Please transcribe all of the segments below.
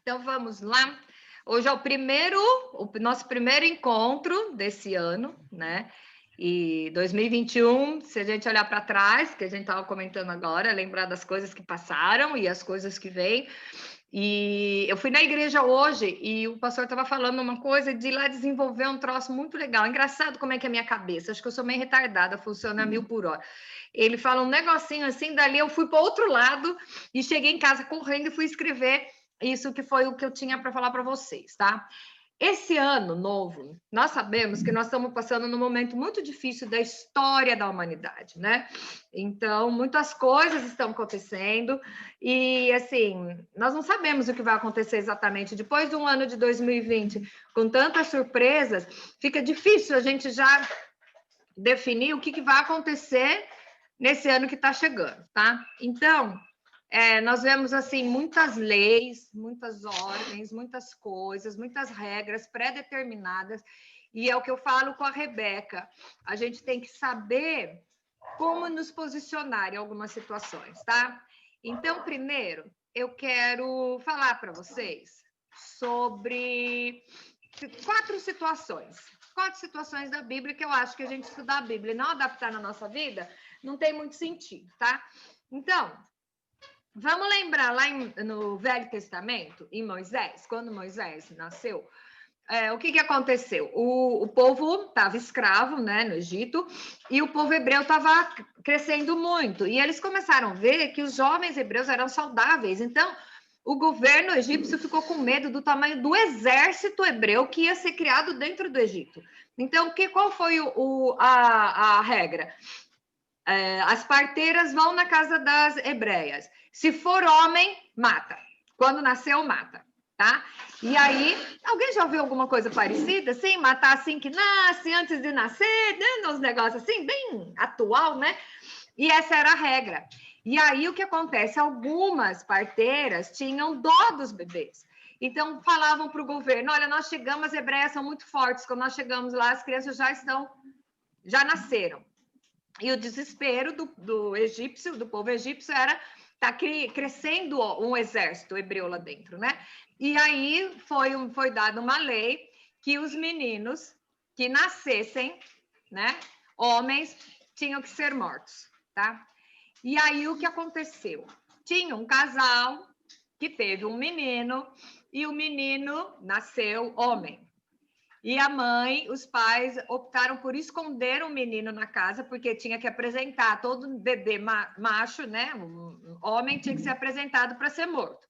Então vamos lá. Hoje é o nosso primeiro encontro desse ano, né? E 2021, se a gente olhar para trás, que a gente estava comentando agora, lembrar das coisas que passaram e as coisas que vêm. E eu fui na igreja hoje e o pastor estava falando uma coisa de ir lá desenvolver um troço muito legal. Engraçado como é que é a minha cabeça. Acho que eu sou meio retardada, funciona a 1000 por hora. Ele fala um negocinho assim, dali eu fui para outro lado e cheguei em casa correndo e fui escrever isso que foi o que eu tinha para falar para vocês, tá? Esse ano novo, nós sabemos que nós estamos passando num momento muito difícil da história da humanidade, né? Então, muitas coisas estão acontecendo e, assim, nós não sabemos o que vai acontecer exatamente. Depois de um ano de 2020, com tantas surpresas, fica difícil a gente já definir o que vai acontecer nesse ano que está chegando, tá? Então, nós vemos, assim, muitas leis, muitas ordens, muitas coisas, muitas regras pré-determinadas, e é o que eu falo com a Rebeca. A gente tem que saber como nos posicionar em algumas situações, tá? Então, primeiro, eu quero falar para vocês sobre quatro situações da Bíblia que eu acho que a gente estudar a Bíblia e não adaptar na nossa vida não tem muito sentido, tá? Então, vamos lembrar lá no Velho Testamento, em Moisés, quando Moisés nasceu, o que aconteceu? O povo estava escravo, né, no Egito, e o povo hebreu estava crescendo muito. E eles começaram a ver que os jovens hebreus eram saudáveis. Então, o governo egípcio ficou com medo do tamanho do exército hebreu que ia ser criado dentro do Egito. Então, qual foi a regra? As parteiras vão na casa das hebreias. Se for homem, mata. Quando nasceu, mata. Tá? E aí, alguém já ouviu alguma coisa parecida? Sim, matar assim que nasce, antes de nascer, né? Uns negócios assim, bem atual, né? E essa era a regra. E aí, o que acontece? Algumas parteiras tinham dó dos bebês. Então, falavam para o governo, olha, nós chegamos, as hebreias são muito fortes, quando nós chegamos lá, as crianças já nasceram. E o desespero do egípcio, do povo egípcio, era tá crescendo um exército hebreu lá dentro, né? E aí foi dada uma lei que os meninos que nascessem, né, homens, tinham que ser mortos, tá? E aí o que aconteceu? Tinha um casal que teve um menino e o menino nasceu homem. E a mãe, os pais optaram por esconder o menino na casa, porque tinha que apresentar todo bebê macho, né? Um homem tinha que ser apresentado para ser morto.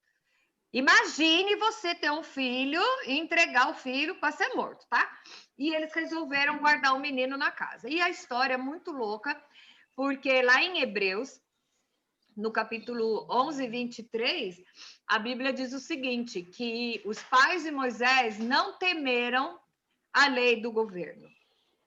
Imagine você ter um filho e entregar o filho para ser morto, tá? E eles resolveram guardar o menino na casa. E a história é muito louca, porque lá em Hebreus, no capítulo 11, 23, a Bíblia diz o seguinte, que os pais de Moisés não temeram a lei do governo,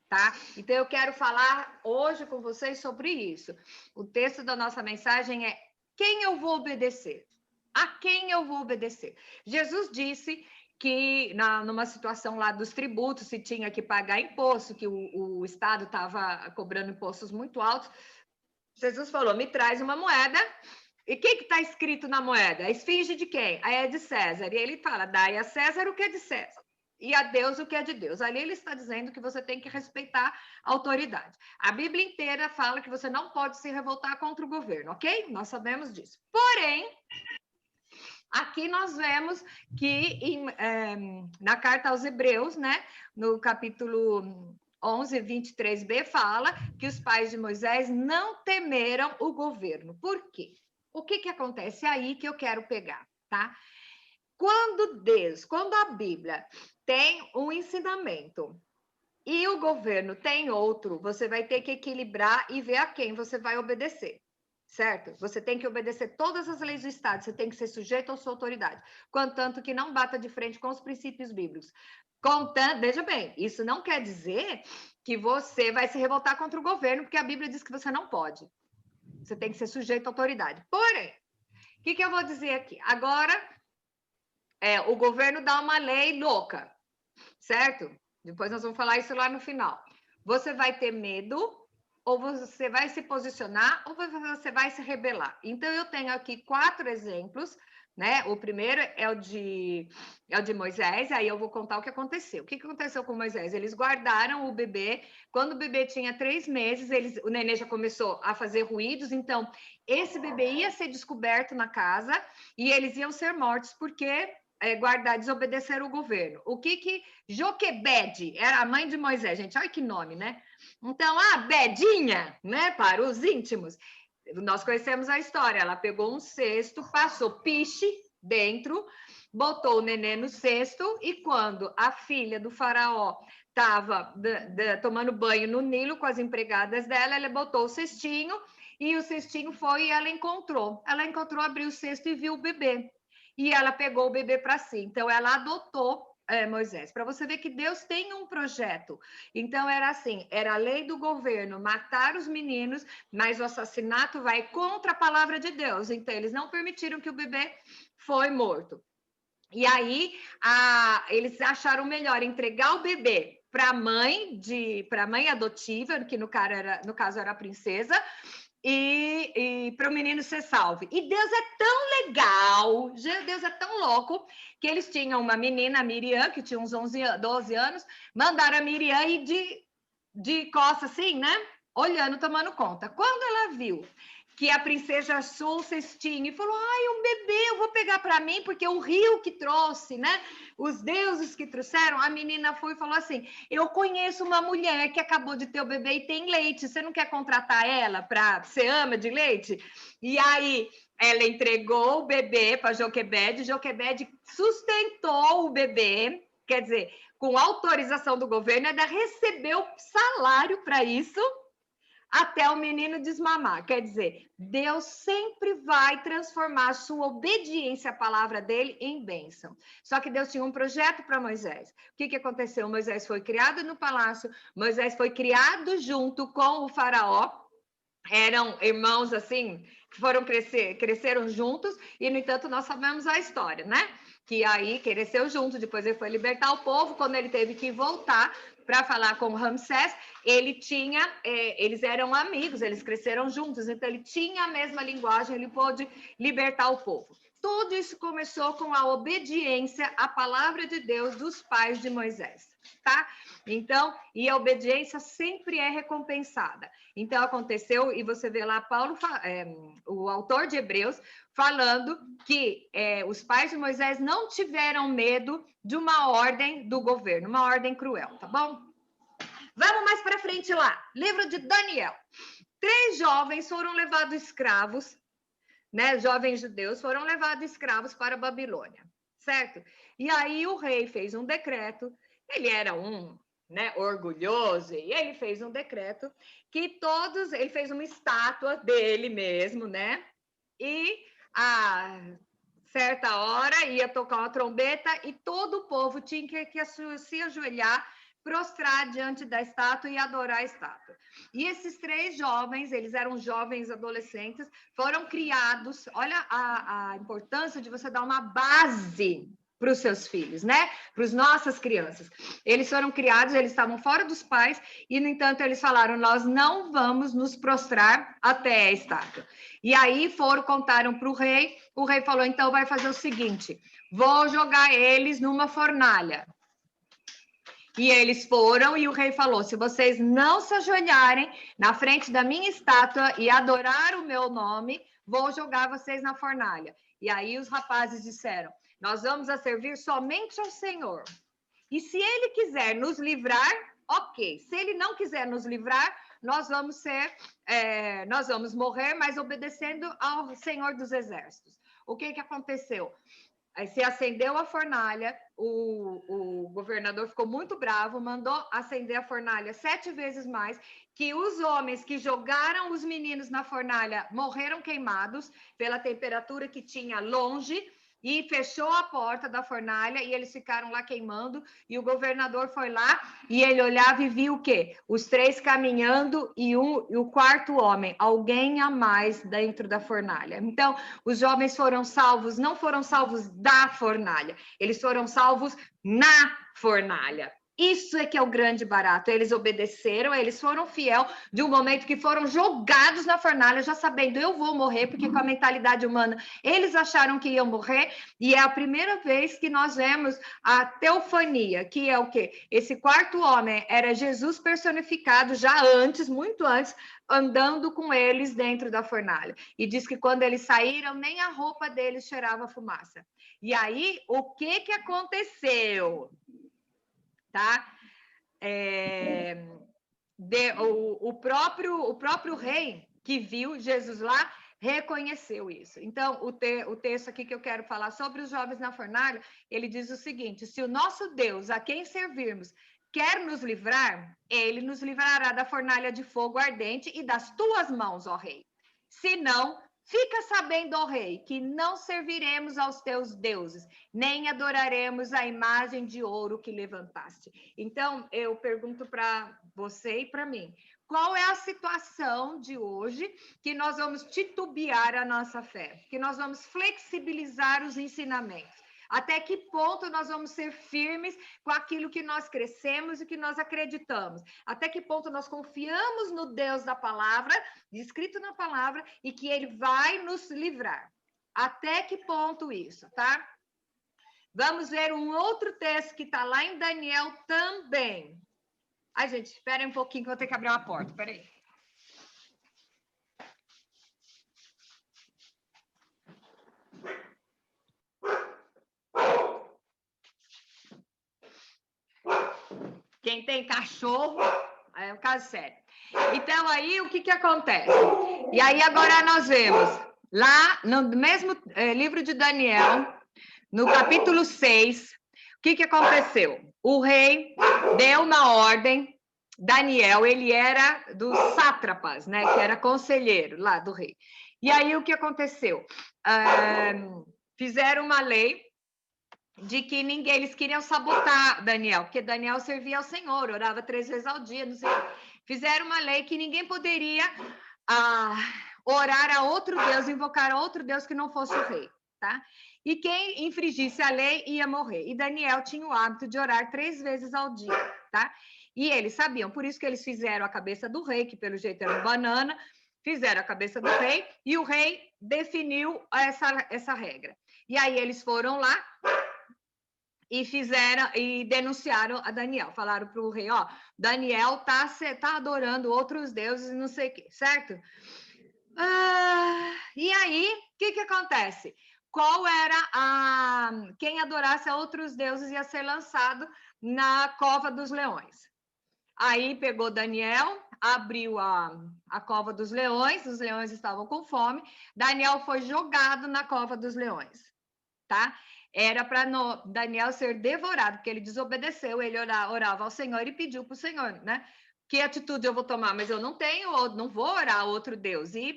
tá? Então, eu quero falar hoje com vocês sobre isso. O texto da nossa mensagem é: quem eu vou obedecer? A quem eu vou obedecer? Jesus disse que numa situação lá dos tributos, se tinha que pagar imposto, que o Estado estava cobrando impostos muito altos, Jesus falou, me traz uma moeda. E o que está escrito na moeda? A esfinge de quem? É de César. E ele fala, dai a César o que é de César e a Deus o que é de Deus. Ali ele está dizendo que você tem que respeitar a autoridade. A Bíblia inteira fala que você não pode se revoltar contra o governo, ok? Nós sabemos disso. Porém, aqui nós vemos que na carta aos Hebreus, né, no capítulo 11, 23b, fala que os pais de Moisés não temeram o governo. Por quê? O que acontece? É aí que eu quero pegar, tá? Quando a Bíblia tem um ensinamento e o governo tem outro, você vai ter que equilibrar e ver a quem você vai obedecer, certo? Você tem que obedecer todas as leis do Estado, você tem que ser sujeito à sua autoridade, contanto que não bata de frente com os princípios bíblicos. Veja bem, isso não quer dizer que você vai se revoltar contra o governo, porque a Bíblia diz que você não pode. Você tem que ser sujeito à autoridade. Porém, o que eu vou dizer aqui? Agora, o governo dá uma lei louca, certo? Depois nós vamos falar isso lá no final. Você vai ter medo, ou você vai se posicionar, ou você vai se rebelar. Então, eu tenho aqui 4 exemplos, né? O primeiro é o de Moisés, aí eu vou contar o que aconteceu. O que aconteceu com Moisés? Eles guardaram o bebê, quando o bebê tinha 3 meses, o nenê já começou a fazer ruídos, então esse bebê ia ser descoberto na casa e eles iam ser mortos, porque desobedeceram o governo. O que Joquebede era a mãe de Moisés, gente, olha que nome, né? Então, a Bedinha, né, para os íntimos, nós conhecemos a história, ela pegou um cesto, passou piche dentro, botou o nenê no cesto, e quando a filha do faraó estava tomando banho no Nilo com as empregadas dela, ela botou o cestinho, e o cestinho foi e ela encontrou. Ela encontrou, abriu o cesto e viu o bebê. E ela pegou o bebê para si. Então, ela adotou Moisés, para você ver que Deus tem um projeto. Então, era assim, era a lei do governo, matar os meninos, mas o assassinato vai contra a palavra de Deus. Então, eles não permitiram que o bebê foi morto. E aí, eles acharam melhor entregar o bebê para a mãe adotiva, que no caso era a princesa, e para o menino ser salvo. E Deus é tão legal, Deus é tão louco, que eles tinham uma menina, a Miriam, que tinha uns 12 anos, mandaram a Miriam ir de costas assim, né? Olhando, tomando conta. Quando ela viu que a princesa achou o cestinho e falou: ai, um bebê, eu vou pegar para mim, porque o rio que trouxe, né? Os deuses que trouxeram. A menina foi e falou assim: eu conheço uma mulher que acabou de ter o bebê e tem leite, você não quer contratar ela para... Você ama de leite? E aí ela entregou o bebê para Joquebede sustentou o bebê, quer dizer, com autorização do governo, ela recebeu salário para isso, até o menino desmamar. Quer dizer, Deus sempre vai transformar a sua obediência à palavra dele em bênção. Só que Deus tinha um projeto para Moisés. O que aconteceu? Moisés foi criado no palácio, Moisés foi criado junto com o faraó, eram irmãos assim, que foram cresceram juntos, e no entanto nós sabemos a história, né? Que aí cresceu junto, depois ele foi libertar o povo, quando ele teve que voltar para falar com Ramsés, eles eram amigos, eles cresceram juntos, então ele tinha a mesma linguagem, ele pôde libertar o povo. Tudo isso começou com a obediência à palavra de Deus dos pais de Moisés, tá? Então, e a obediência sempre é recompensada. Então, aconteceu, e você vê lá Paulo, o autor de Hebreus, falando que os pais de Moisés não tiveram medo de uma ordem do governo, uma ordem cruel, tá bom? Vamos mais para frente lá, livro de Daniel. 3 jovens foram levados escravos, né? Jovens judeus foram levados escravos para a Babilônia, certo? E aí o rei fez um decreto, ele era né, orgulhoso, e ele fez um decreto que ele fez uma estátua dele mesmo, né? E a certa hora ia tocar uma trombeta e todo o povo tinha que se ajoelhar, prostrar diante da estátua e adorar a estátua. E esses 3 jovens, eles eram jovens adolescentes, foram criados, olha a importância de você dar uma base para os seus filhos, né? Para as nossas crianças. Eles foram criados, eles estavam fora dos pais, e, no entanto, eles falaram: nós não vamos nos prostrar até a estátua. E aí contaram para o rei falou: então vai fazer o seguinte, vou jogar eles numa fornalha. E eles foram, e o rei falou: se vocês não se ajoelharem na frente da minha estátua e adorar o meu nome, vou jogar vocês na fornalha. E aí os rapazes disseram: nós vamos a servir somente ao Senhor. E se ele quiser nos livrar, ok. Se ele não quiser nos livrar, nós vamos morrer, mas obedecendo ao Senhor dos Exércitos. O que aconteceu? Aí se acendeu a fornalha, o governador ficou muito bravo, mandou acender a fornalha 7 vezes mais, que os homens que jogaram os meninos na fornalha morreram queimados pela temperatura que tinha longe, e fechou a porta da fornalha e eles ficaram lá queimando, e o governador foi lá e ele olhava e via o quê? Os 3 caminhando e o 4º homem, alguém a mais dentro da fornalha. Então, os jovens foram salvos, não foram salvos da fornalha, eles foram salvos na fornalha. Isso é que é o grande barato. Eles obedeceram, eles foram fiel de um momento que foram jogados na fornalha, já sabendo, eu vou morrer, porque com a mentalidade humana, eles acharam que iam morrer, e é a primeira vez que nós vemos a teofania, que é o quê? Esse quarto homem era Jesus personificado já antes, muito antes, andando com eles dentro da fornalha. E diz que quando eles saíram, nem a roupa deles cheirava fumaça. E aí, o que aconteceu? Tá? O próprio rei que viu Jesus lá reconheceu isso. Então, o texto aqui que eu quero falar sobre os jovens na fornalha, ele diz o seguinte: se o nosso Deus, a quem servirmos, quer nos livrar, ele nos livrará da fornalha de fogo ardente e das tuas mãos, ó rei. Se não, fica sabendo, ó rei, que não serviremos aos teus deuses, nem adoraremos a imagem de ouro que levantaste. Então, eu pergunto para você e para mim, qual é a situação de hoje que nós vamos titubear a nossa fé, que nós vamos flexibilizar os ensinamentos? Até que ponto nós vamos ser firmes com aquilo que nós crescemos e que nós acreditamos? Até que ponto nós confiamos no Deus da palavra, escrito na palavra, e que ele vai nos livrar? Até que ponto isso, tá? Vamos ver um outro texto que está lá em Daniel também. Ai, gente, espera um pouquinho que eu vou ter que abrir uma porta. Espera aí. Quem tem cachorro, é um caso sério. Então, aí, o que acontece? E aí, agora nós vemos, lá no mesmo livro de Daniel, no capítulo 6, o que aconteceu? O rei deu uma ordem, Daniel, ele era dos sátrapas, né? Que era conselheiro lá do rei. E aí, o que aconteceu? Fizeram uma lei de que ninguém, eles queriam sabotar Daniel, porque Daniel servia ao Senhor, orava 3 vezes ao dia, não sei. Fizeram uma lei que ninguém poderia orar a outro Deus, invocar a outro Deus que não fosse o rei, tá? E quem infringisse a lei ia morrer. E Daniel tinha o hábito de orar 3 vezes ao dia, tá? E eles sabiam, por isso que eles fizeram a cabeça do rei, que pelo jeito era um banana, fizeram a cabeça do rei, e o rei definiu essa regra. E aí eles foram lá e fizeram e denunciaram a Daniel. Falaram para o rei, ó, Daniel tá adorando outros deuses, não sei o quê, certo? E aí, o que acontece? Qual era quem adorasse a outros deuses ia ser lançado na cova dos leões. Aí pegou Daniel, abriu a cova dos leões, os leões estavam com fome, Daniel foi jogado na cova dos leões, tá? Era para Daniel ser devorado, porque ele desobedeceu, ele orava ao Senhor e pediu para o Senhor, né? Que atitude eu vou tomar? Mas eu não tenho, não vou orar a outro Deus. E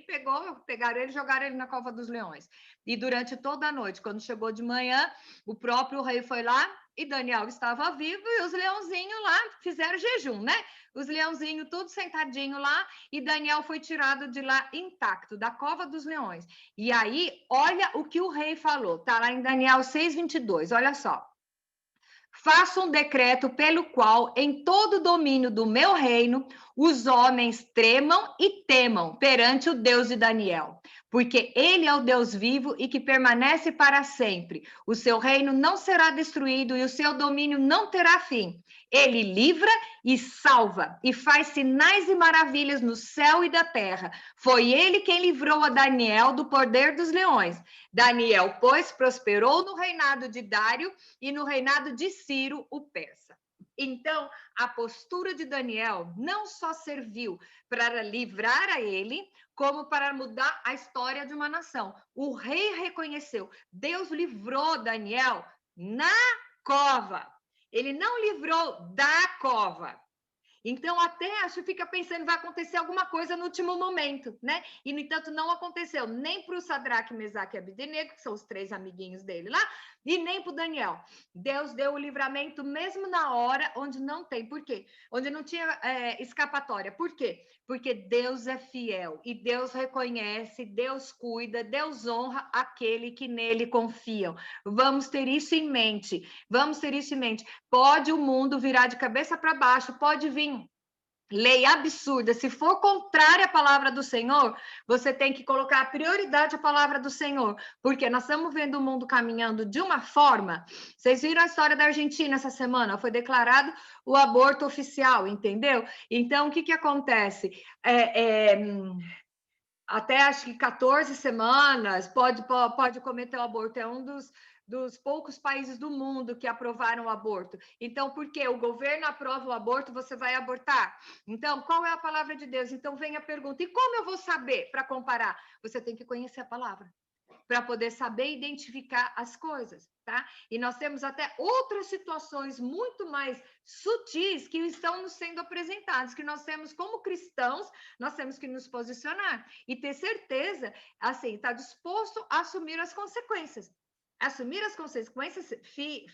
pegaram ele e jogaram ele na cova dos leões. E durante toda a noite, quando chegou de manhã, o próprio rei foi lá e Daniel estava vivo e os leãozinhos lá fizeram jejum, né? Os leãozinhos tudo sentadinho lá e Daniel foi tirado de lá intacto, da cova dos leões. E aí, olha o que o rei falou, tá lá em Daniel 6:22, olha só. Faço um decreto pelo qual, em todo o domínio do meu reino, os homens tremam e temam perante o Deus de Daniel, porque ele é o Deus vivo e que permanece para sempre. O seu reino não será destruído e o seu domínio não terá fim. Ele livra e salva e faz sinais e maravilhas no céu e da terra. Foi ele quem livrou a Daniel do poder dos leões. Daniel, pois, prosperou no reinado de Dário e no reinado de Ciro, o persa. Então, a postura de Daniel não só serviu para livrar a ele, como para mudar a história de uma nação. O rei reconheceu, Deus livrou Daniel na cova. Ele não livrou da cova. Então, até acho que fica pensando vai acontecer alguma coisa no último momento, né? E, no entanto, não aconteceu nem para o Sadraque, Mesaque e Abdenego, que são os 3 amiguinhos dele lá, e nem para o Daniel. Deus deu o livramento mesmo na hora onde não tem. Por quê? Onde não tinha escapatória. Por quê? Porque Deus é fiel e Deus reconhece, Deus cuida, Deus honra aquele que nele confiam. Vamos ter isso em mente. Vamos ter isso em mente. Pode o mundo virar de cabeça para baixo, pode vir lei absurda, se for contrária à palavra do Senhor, você tem que colocar a prioridade à palavra do Senhor, porque nós estamos vendo o mundo caminhando de uma forma. Vocês viram a história da Argentina essa semana? Foi declarado o aborto oficial, entendeu? Então, o que acontece? Até acho que 14 semanas pode cometer o aborto. É um dos poucos países do mundo que aprovaram o aborto. Então, por quê? O governo aprova o aborto, você vai abortar. Então, qual é a palavra de Deus? Então, vem a pergunta: e como eu vou saber para comparar? Você tem que conhecer a palavra para poder saber identificar as coisas, tá? E nós temos até outras situações muito mais sutis que estão nos sendo apresentadas, que nós temos como cristãos, nós temos que nos posicionar e ter certeza, assim, tá disposto a assumir as consequências. Assumir as consequências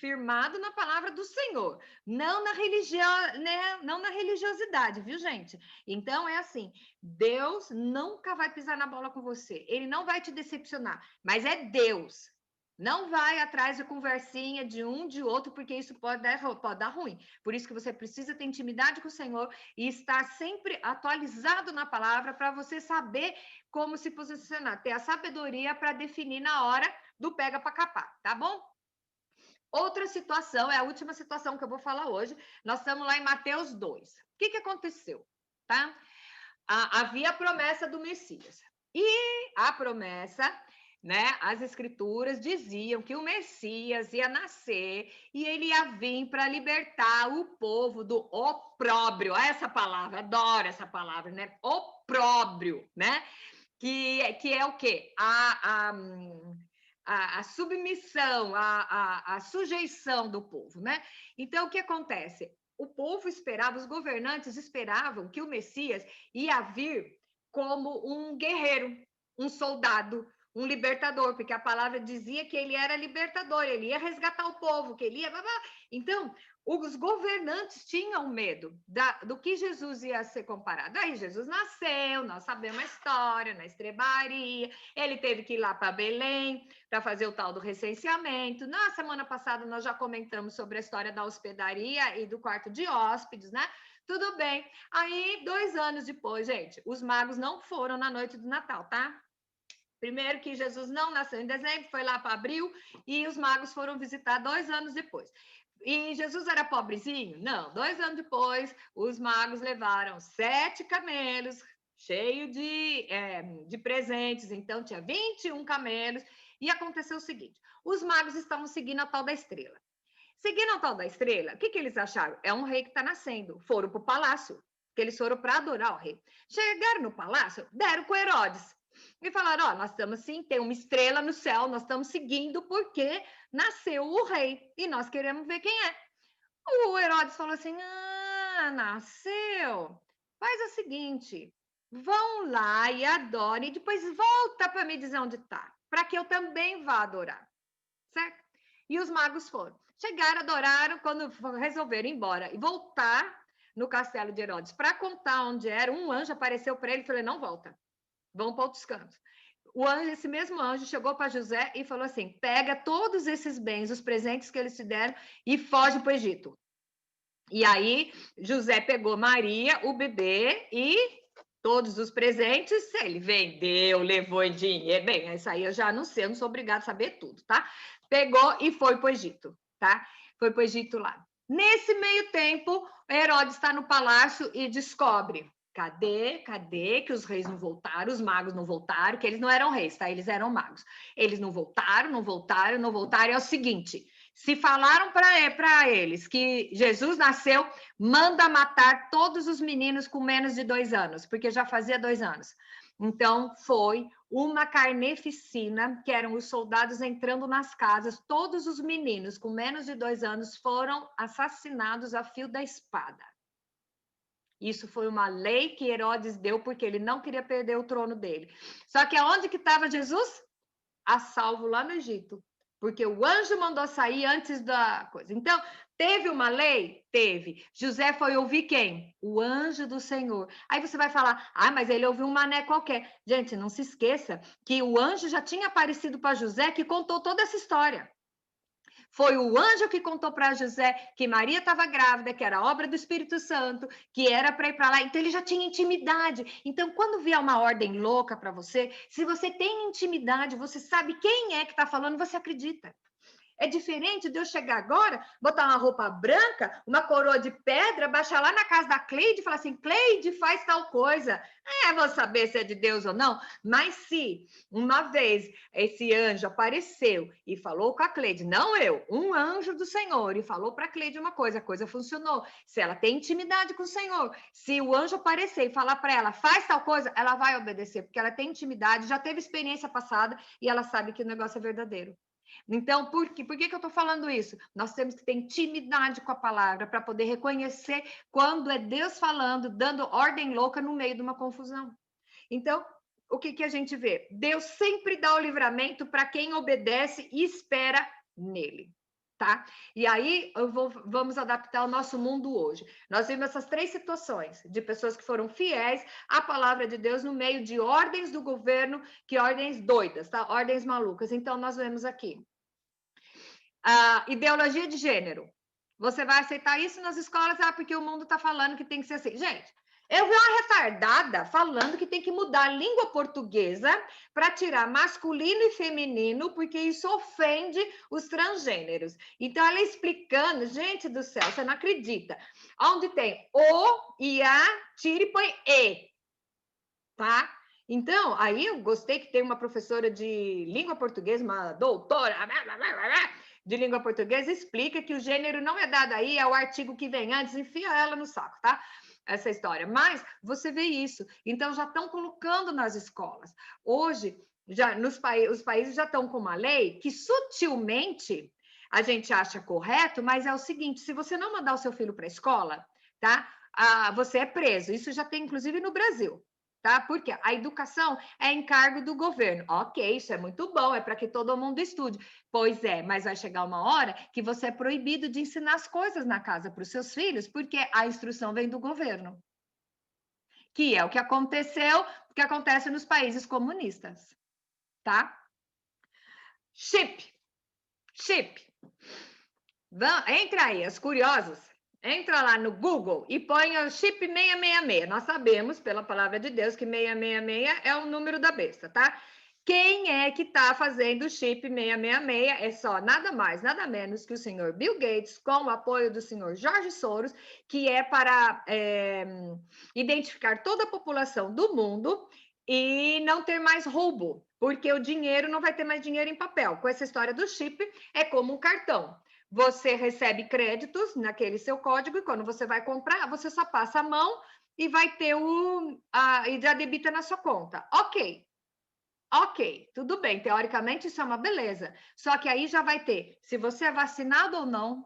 firmado na palavra do Senhor, não na religião, né? Não na religiosidade, viu, gente? Então é assim, Deus nunca vai pisar na bola com você, ele não vai te decepcionar, mas é Deus. Não vai atrás de conversinha de um, de outro, porque isso pode dar ruim. Por isso que você precisa ter intimidade com o Senhor e estar sempre atualizado na palavra para você saber como se posicionar, ter a sabedoria para definir na hora do pega para capar, tá bom? Outra situação, é a última situação que eu vou falar hoje. Nós estamos lá em Mateus 2. O que aconteceu? Tá? Havia a promessa do Messias. E a promessa, né? As escrituras diziam que o Messias ia nascer e ele ia vir para libertar o povo do opróbrio. Essa palavra, adoro essa palavra, né? Opróbrio, né? Que é o quê? A submissão, a sujeição do povo, né? Então, o que acontece? O povo esperava, os governantes esperavam que o Messias ia vir como um guerreiro, um soldado, um libertador, porque a palavra dizia que ele era libertador, ele ia resgatar o povo, que ele ia... Então, os governantes tinham medo do que Jesus ia ser comparado. Aí Jesus nasceu, nós sabemos a história, na estrebaria, ele teve que ir lá para Belém para fazer o tal do recenseamento. Na semana passada nós já comentamos sobre a história da hospedaria e do quarto de hóspedes, né? Tudo bem. Aí, 2 anos depois, gente, os magos não foram na noite do Natal, tá? Primeiro que Jesus não nasceu em dezembro, foi lá para abril, e os magos foram visitar 2 anos depois. E Jesus era pobrezinho? Não. 2 anos depois, os magos levaram 7 camelos cheios de presentes. Então, tinha 21 camelos. E aconteceu o seguinte: os magos estavam seguindo a tal da estrela. Seguindo a tal da estrela, o que eles acharam? É um rei que está nascendo. Foram para o palácio, que eles foram para adorar o rei. Chegaram no palácio, deram com Herodes. E falaram: ó, nós estamos sim, tem uma estrela no céu, nós estamos seguindo porque nasceu o rei e nós queremos ver quem é. O Herodes falou assim: ah, nasceu. Faz o seguinte, vão lá e adorem e depois volta para me dizer onde está, para que eu também vá adorar, certo? E os magos foram. Chegaram, adoraram, quando resolveram ir embora e voltar no castelo de Herodes para contar onde era, um anjo apareceu para ele e falou: não volta, vão para outros cantos. O anjo, esse mesmo anjo chegou para José e falou assim: pega todos esses bens, os presentes que eles te deram e foge para o Egito. E aí José pegou Maria, o bebê e todos os presentes, ele vendeu, levou em dinheiro. Bem, isso aí eu já não sei, eu não sou obrigada a saber tudo, tá? Pegou e foi para o Egito, tá? Foi para o Egito lá. Nesse meio tempo, Herodes está no palácio e descobre: cadê que os reis não voltaram, os magos não voltaram, que eles não eram reis, tá? Eles eram magos. Eles não voltaram. É o seguinte: se falaram para eles que Jesus nasceu, manda matar todos os meninos com menos de 2 anos, porque já fazia 2 anos. Então, foi uma carneficina, que eram os soldados entrando nas casas, todos os meninos com menos de 2 anos foram assassinados a fio da espada. Isso foi uma lei que Herodes deu porque ele não queria perder o trono dele. Só que aonde que estava Jesus? A salvo lá no Egito, porque o anjo mandou sair antes da coisa. Então, teve uma lei? Teve. José foi ouvir quem? O anjo do Senhor. Aí você vai falar, mas ele ouviu um mané qualquer. Gente, não se esqueça que o anjo já tinha aparecido para José, que contou toda essa história. Foi o anjo que contou para José que Maria estava grávida, que era obra do Espírito Santo, que era para ir para lá. Então, ele já tinha intimidade. Então, quando vier uma ordem louca para você, se você tem intimidade, você sabe quem é que está falando, você acredita. É diferente de eu chegar agora, botar uma roupa branca, uma coroa de pedra, baixar lá na casa da Cleide e falar assim, Cleide, faz tal coisa. Vou saber se é de Deus ou não. Mas se uma vez esse anjo apareceu e falou com a Cleide, não eu, um anjo do Senhor, e falou para a Cleide uma coisa, a coisa funcionou. Se ela tem intimidade com o Senhor, se o anjo aparecer e falar para ela, faz tal coisa, ela vai obedecer, porque ela tem intimidade, já teve experiência passada e ela sabe que o negócio é verdadeiro. Então, por que eu estou falando isso? Nós temos que ter intimidade com a palavra para poder reconhecer quando é Deus falando, dando ordem louca no meio de uma confusão. Então, o que a gente vê? Deus sempre dá o livramento para quem obedece e espera nele. Tá? E aí, vamos adaptar o nosso mundo hoje. Nós vimos essas 3 situações de pessoas que foram fiéis à palavra de Deus no meio de ordens do governo, que ordens doidas, tá? Ordens malucas. Então, nós vemos aqui. A ideologia de gênero. Você vai aceitar isso nas escolas? Porque o mundo está falando que tem que ser assim. Gente, eu vi uma retardada falando que tem que mudar a língua portuguesa para tirar masculino e feminino, porque isso ofende os transgêneros. Então, ela explicando, gente do céu, você não acredita. Onde tem o e a, tira e põe e. Tá? Então, aí eu gostei que tem uma professora de língua portuguesa, uma doutora de língua portuguesa, explica que o gênero não é dado aí, é o artigo que vem antes, enfia ela no saco, tá? Essa história. Mas você vê isso. Então, já estão colocando nas escolas. Hoje, já os países já estão com uma lei que sutilmente a gente acha correto, mas é o seguinte: se você não mandar o seu filho para a escola, tá? Você é preso. Isso já tem, inclusive, no Brasil. Tá? Porque a educação é encargo do governo. Ok, isso é muito bom, é para que todo mundo estude. Pois é, mas vai chegar uma hora que você é proibido de ensinar as coisas na casa para os seus filhos, porque a instrução vem do governo. Que é o que aconteceu, o que acontece nos países comunistas. Tá? Chip. Entra aí, as curiosas. Entra lá no Google e põe o chip 666. Nós sabemos, pela palavra de Deus, que 666 é o número da besta, tá? Quem é que está fazendo o chip 666? É só nada mais, nada menos que o senhor Bill Gates, com o apoio do senhor Jorge Soros, que é para identificar toda a população do mundo e não ter mais roubo, porque o dinheiro não vai ter mais dinheiro em papel. Com essa história do chip, é como um cartão. Você recebe créditos naquele seu código e quando você vai comprar, você só passa a mão e vai ter e já debita na sua conta. Ok, tudo bem. Teoricamente, isso é uma beleza. Só que aí já vai ter se você é vacinado ou não,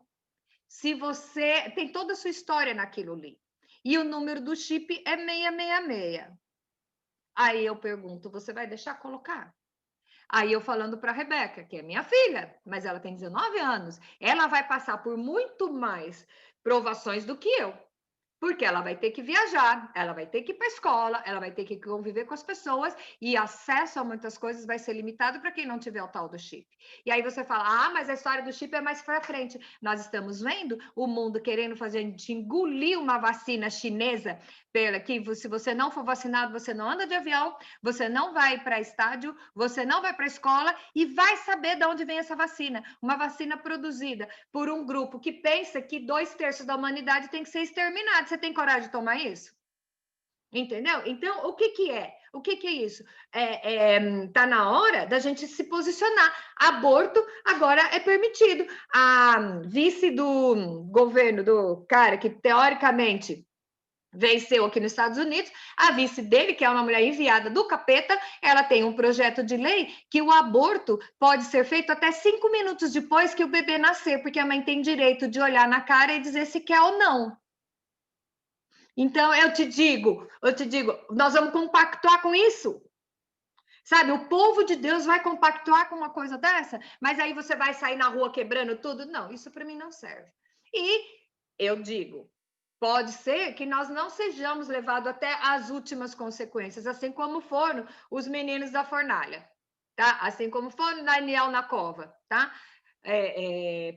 se você tem toda a sua história naquilo ali. E o número do chip é 666. Aí eu pergunto, você vai deixar colocar? Aí eu falando para a Rebeca, que é minha filha, mas ela tem 19 anos, ela vai passar por muito mais provações do que eu. Porque ela vai ter que viajar, ela vai ter que ir para a escola, ela vai ter que conviver com as pessoas e acesso a muitas coisas vai ser limitado para quem não tiver o tal do chip. E aí você fala, mas a história do chip é mais para frente. Nós estamos vendo o mundo querendo fazer a gente engolir uma vacina chinesa, pela que se você não for vacinado, você não anda de avião, você não vai para estádio, você não vai para a escola e vai saber de onde vem essa vacina. Uma vacina produzida por um grupo que pensa que 2/3 da humanidade tem que ser exterminado. Você tem coragem de tomar isso? Entendeu? Então, o que é? O que é isso? Tá na hora da gente se posicionar. Aborto agora é permitido. A vice do governo, do cara que teoricamente venceu aqui nos Estados Unidos, a vice dele, que é uma mulher enviada do capeta, ela tem um projeto de lei que o aborto pode ser feito até 5 minutos depois que o bebê nascer, porque a mãe tem direito de olhar na cara e dizer se quer ou não. Então, eu te digo, nós vamos compactuar com isso. Sabe, o povo de Deus vai compactuar com uma coisa dessa, mas aí você vai sair na rua quebrando tudo? Não, isso para mim não serve. E eu digo, pode ser que nós não sejamos levados até as últimas consequências, assim como foram os meninos da fornalha, tá? Assim como foram Daniel na cova, tá?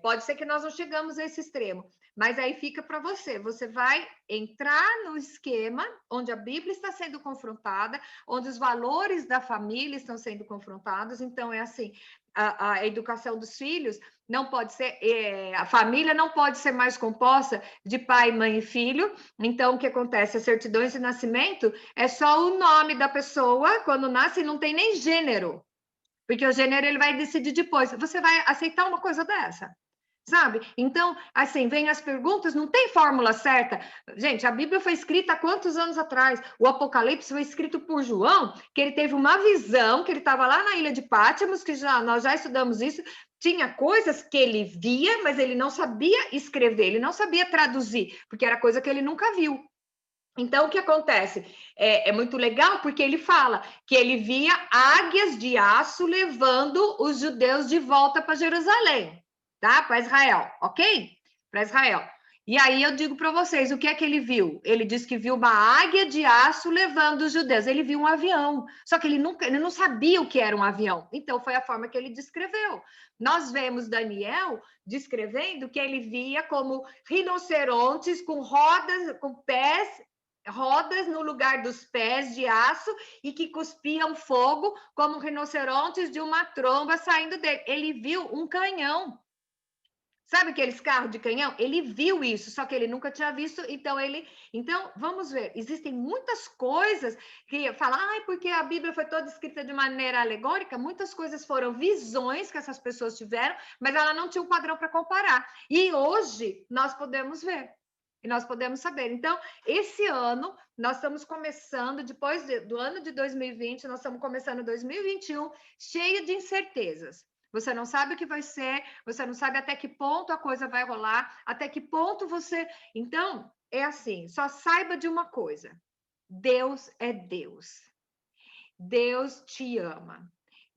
Pode ser que nós não chegamos a esse extremo, mas aí fica para você. Você vai entrar no esquema onde a Bíblia está sendo confrontada, onde os valores da família estão sendo confrontados. Então, é assim: a educação dos filhos não pode ser, a família não pode ser mais composta de pai, mãe e filho. Então, o que acontece? As certidões de nascimento é só o nome da pessoa quando nasce, não tem nem gênero. Porque o gênero ele vai decidir depois. Você vai aceitar uma coisa dessa? Sabe? Então, assim, vem as perguntas, não tem fórmula certa. Gente, a Bíblia foi escrita há quantos anos atrás? O Apocalipse foi escrito por João, que ele teve uma visão, que ele estava lá na ilha de Patmos, que nós já estudamos isso. Tinha coisas que ele via, mas ele não sabia escrever, ele não sabia traduzir, porque era coisa que ele nunca viu. Então, o que acontece? É muito legal porque ele fala que ele via águias de aço levando os judeus de volta para Jerusalém, tá? Para Israel, ok? Para Israel. E aí eu digo para vocês, o que é que ele viu? Ele disse que viu uma águia de aço levando os judeus. Ele viu um avião, só que ele não sabia o que era um avião. Então, foi a forma que ele descreveu. Nós vemos Daniel descrevendo que ele via como rinocerontes com rodas, com pés, rodas no lugar dos pés de aço e que cuspiam fogo como rinocerontes de uma tromba saindo dele. Ele viu um canhão. Sabe aqueles carros de canhão? Ele viu isso, só que ele nunca tinha visto, então vamos ver, existem muitas coisas que falam, porque a Bíblia foi toda escrita de maneira alegórica, muitas coisas foram visões que essas pessoas tiveram, mas ela não tinha um padrão para comparar. E hoje nós podemos ver. E nós podemos saber. Então, esse ano, nós estamos começando, depois do ano de 2020, nós estamos começando 2021, cheio de incertezas. Você não sabe o que vai ser, você não sabe até que ponto a coisa vai rolar, até que ponto você. Então, é assim: só saiba de uma coisa: Deus é Deus. Deus te ama.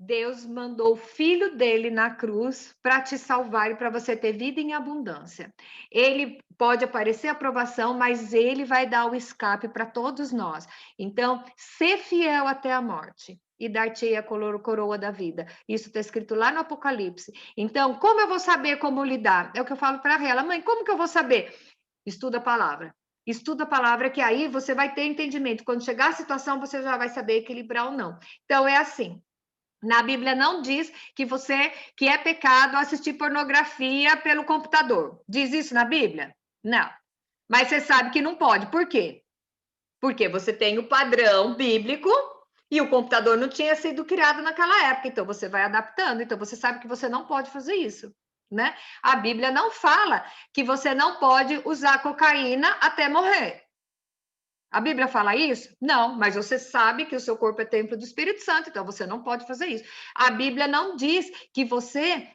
Deus mandou o filho dele na cruz para te salvar e para você ter vida em abundância. Ele pode aparecer a aprovação, mas ele vai dar o escape para todos nós. Então, ser fiel até a morte e dar-te a coroa da vida. Isso está escrito lá no Apocalipse. Então, como eu vou saber como lidar? É o que eu falo para ela, mãe, como que eu vou saber? Estuda a palavra. Estuda a palavra, que aí você vai ter entendimento. Quando chegar a situação, você já vai saber equilibrar ou não. Então, é assim. Na Bíblia não diz que é pecado assistir pornografia pelo computador. Diz isso na Bíblia? Não. Mas você sabe que não pode. Por quê? Porque você tem o padrão bíblico e o computador não tinha sido criado naquela época. Então você vai adaptando. Então você sabe que você não pode fazer isso, né? A Bíblia não fala que você não pode usar cocaína até morrer. A Bíblia fala isso? Não, mas você sabe que o seu corpo é templo do Espírito Santo, então você não pode fazer isso. A Bíblia não diz que você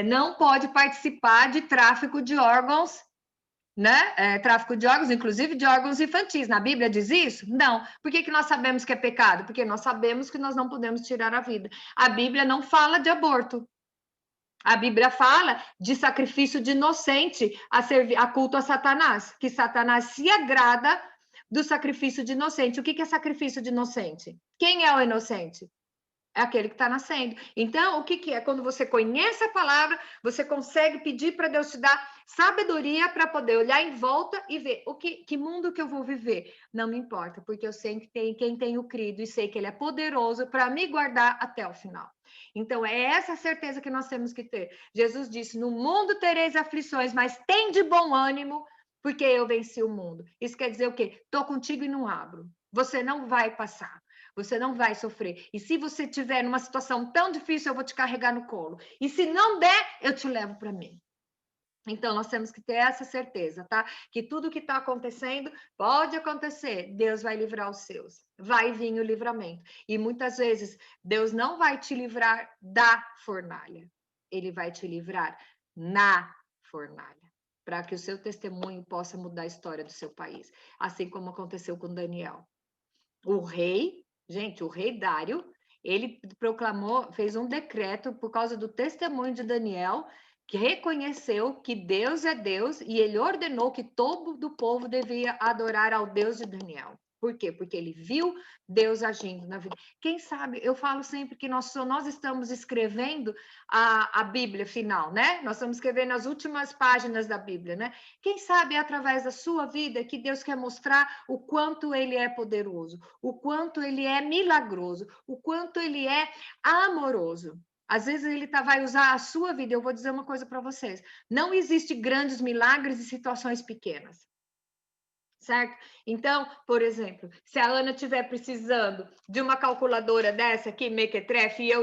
não pode participar de tráfico de órgãos, né? Tráfico de órgãos, inclusive de órgãos infantis. Na Bíblia diz isso? Não. Por que nós sabemos que é pecado? Porque nós sabemos que nós não podemos tirar a vida. A Bíblia não fala de aborto. A Bíblia fala de sacrifício de inocente a culto a Satanás, que Satanás se agrada do sacrifício de inocente. O que é sacrifício de inocente? Quem é o inocente? É aquele que está nascendo. Então, o que é? Quando você conhece a palavra, você consegue pedir para Deus te dar sabedoria para poder olhar em volta e ver que mundo que eu vou viver. Não me importa, porque eu sei que tem quem tenho crido e sei que Ele é poderoso para me guardar até o final. Então, é essa certeza que nós temos que ter. Jesus disse: no mundo tereis aflições, mas tem de bom ânimo, porque eu venci o mundo. Isso quer dizer o quê? Estou contigo e não abro. Você não vai passar. Você não vai sofrer. E se você estiver numa situação tão difícil, eu vou te carregar no colo. E se não der, eu te levo para mim. Então, nós temos que ter essa certeza, tá? Que tudo que está acontecendo pode acontecer. Deus vai livrar os seus. Vai vir o livramento. E muitas vezes, Deus não vai te livrar da fornalha. Ele vai te livrar na fornalha. para que o seu testemunho possa mudar a história do seu país, assim como aconteceu com Daniel. O rei, gente, o rei Dário, ele proclamou, fez um decreto por causa do testemunho de Daniel, que reconheceu que Deus é Deus e ele ordenou que todo o povo devia adorar ao Deus de Daniel. Por quê? Porque ele viu Deus agindo na vida. Quem sabe, eu falo sempre que nós estamos escrevendo a Bíblia final, né? Nós estamos escrevendo as últimas páginas da Bíblia, né? Quem sabe é através da sua vida que Deus quer mostrar o quanto ele é poderoso, o quanto ele é milagroso, o quanto ele é amoroso. Às vezes ele vai usar a sua vida. Eu vou dizer uma coisa para vocês: não existe grandes milagres em situações pequenas. Certo? Então, por exemplo, se a Ana estiver precisando de uma calculadora dessa aqui, mequetrefe, e eu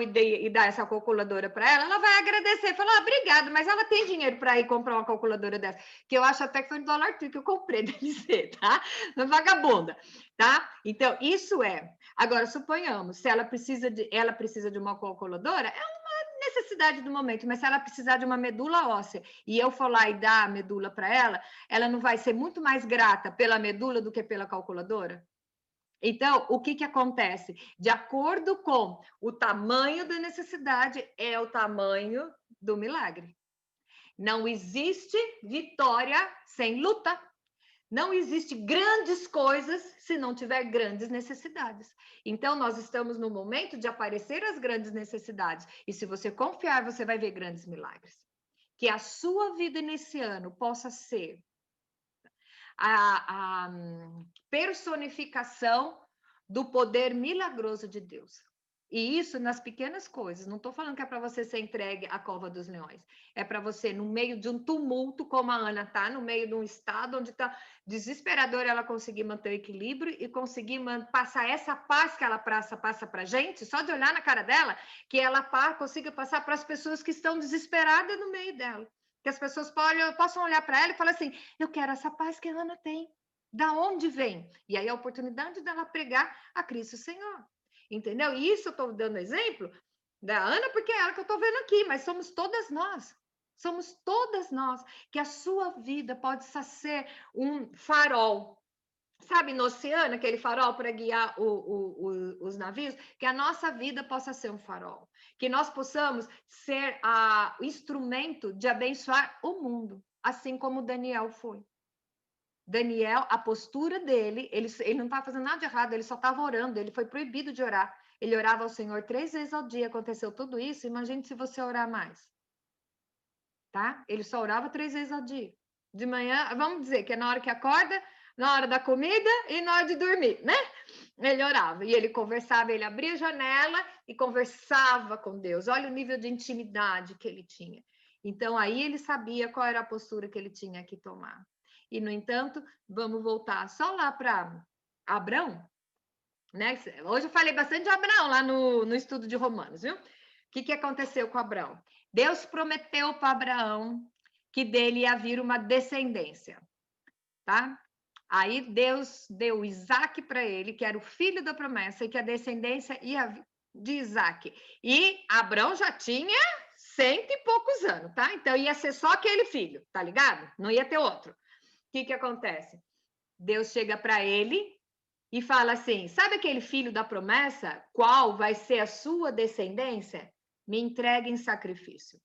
dar essa calculadora para ela, ela vai agradecer, falar, obrigada, mas ela tem dinheiro para ir comprar uma calculadora dessa, que eu acho até que foi no Dollar Tree que eu comprei, deve ser, tá? Na vagabunda, tá? Então, isso é. Agora, suponhamos, se ela precisa de uma calculadora, é uma necessidade do momento, mas se ela precisar de uma medula óssea e eu for lá e dar a medula para ela, ela não vai ser muito mais grata pela medula do que pela calculadora? Então, o que acontece? De acordo com o tamanho da necessidade, é o tamanho do milagre. Não existe vitória sem luta. Não existe grandes coisas se não tiver grandes necessidades. Então, nós estamos no momento de aparecer as grandes necessidades. E se você confiar, você vai ver grandes milagres. Que a sua vida nesse ano possa ser a personificação do poder milagroso de Deus. E isso nas pequenas coisas. Não estou falando que é para você ser entregue à cova dos leões. É para você, no meio de um tumulto, como a Ana está, no meio de um estado onde está desesperador, ela conseguir manter o equilíbrio e conseguir passar essa paz que ela passa para a gente, só de olhar na cara dela, que ela consiga passar para as pessoas que estão desesperadas no meio dela. Que as pessoas possam olhar para ela e falar assim, eu quero essa paz que a Ana tem. Da onde vem? E aí a oportunidade dela pregar a Cristo Senhor. Entendeu? E isso eu estou dando exemplo da Ana, porque é ela que eu estou vendo aqui, mas somos todas nós. Somos todas nós. Que a sua vida pode ser um farol. Sabe, no oceano, aquele farol para guiar os navios? Que a nossa vida possa ser um farol. Que nós possamos ser o instrumento de abençoar o mundo, assim como Daniel foi. Daniel, a postura dele, ele não estava fazendo nada de errado, ele só estava orando, ele foi proibido de orar. Ele orava ao Senhor 3 vezes ao dia, aconteceu tudo isso, imagine se você orar mais. Tá? Ele só orava 3 vezes ao dia. De manhã, vamos dizer que é na hora que acorda, na hora da comida e na hora de dormir, né? Ele orava e ele conversava, ele abria a janela e conversava com Deus. Olha o nível de intimidade que ele tinha. Então, aí ele sabia qual era a postura que ele tinha que tomar. E, no entanto, vamos voltar só lá para Abrão, né? Hoje eu falei bastante de Abraão lá no estudo de Romanos, viu? O que aconteceu com Abraão? Deus prometeu para Abraão que dele ia vir uma descendência, tá? Aí Deus deu Isaac para ele, que era o filho da promessa, e que a descendência ia de Isaac. E Abraão já tinha 100 e poucos anos, tá? Então ia ser só aquele filho, tá ligado? Não ia ter outro. O que acontece? Deus chega para ele e fala assim: sabe aquele filho da promessa? Qual vai ser a sua descendência? Me entregue em sacrifício.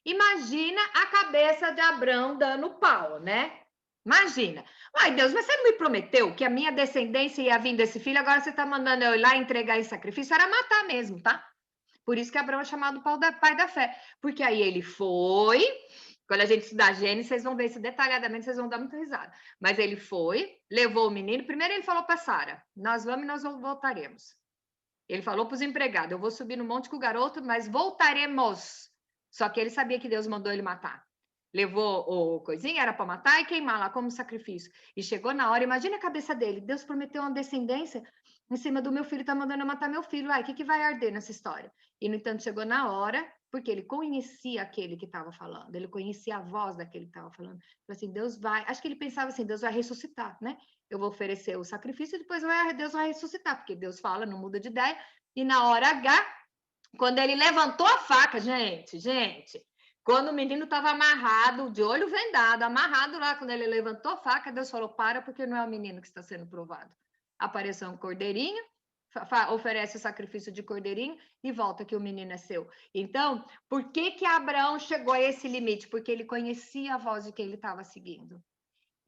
Imagina a cabeça de Abraão dando pau, né? Imagina. Ai, Deus, mas você não me prometeu que a minha descendência ia vir desse filho, agora você está mandando eu ir lá entregar em sacrifício? Era matar mesmo, tá? Por isso que Abraão é chamado pai da fé. Porque aí ele foi. Quando a gente estudar Gênesis, vocês vão ver isso detalhadamente, vocês vão dar muita risada. Mas ele foi, levou o menino. Primeiro ele falou para Sara: nós vamos e nós voltaremos. Ele falou para os empregados: eu vou subir no monte com o garoto, mas voltaremos. Só que ele sabia que Deus mandou ele matar. Levou o coisinha, era para matar e queimar lá como sacrifício. E chegou na hora, imagina a cabeça dele. Deus prometeu uma descendência em cima do meu filho, está mandando eu matar meu filho. Ai, o que vai arder nessa história? E, no entanto, chegou na hora, porque ele conhecia aquele que estava falando, ele conhecia a voz daquele que estava falando. Falou assim, Deus vai... Acho que ele pensava assim, Deus vai ressuscitar, né? Eu vou oferecer o sacrifício e depois Deus vai ressuscitar, porque Deus fala, não muda de ideia. E na hora H, quando ele levantou a faca, gente, Quando o menino estava amarrado, de olho vendado, amarrado lá, quando ele levantou a faca, Deus falou, para, porque não é o menino que está sendo provado. Apareceu um cordeirinho, oferece o sacrifício de cordeirinho e volta que o menino é seu. Então, por que Abraão chegou a esse limite? Porque ele conhecia a voz de quem ele estava seguindo.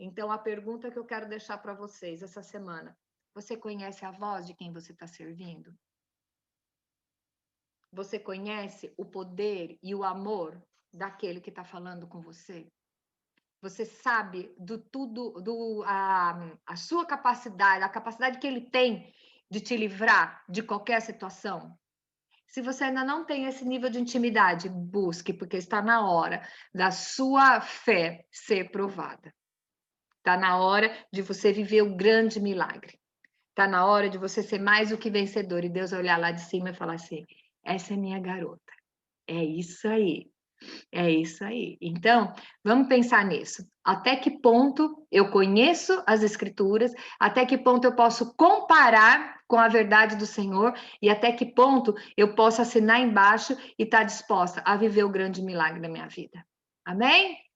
Então, a pergunta que eu quero deixar para vocês essa semana, você conhece a voz de quem você está servindo? Você conhece o poder e o amor daquele que está falando com você? Você sabe a sua capacidade, a capacidade que ele tem de te livrar de qualquer situação? Se você ainda não tem esse nível de intimidade, busque, porque está na hora da sua fé ser provada. Está na hora de você viver o grande milagre. Está na hora de você ser mais do que vencedor e Deus olhar lá de cima e falar assim: essa é minha garota. É isso aí. É isso aí. Então, vamos pensar nisso. Até que ponto eu conheço as Escrituras? Até que ponto eu posso comparar com a verdade do Senhor? E até que ponto eu posso assinar embaixo e estar disposta a viver o grande milagre da minha vida? Amém?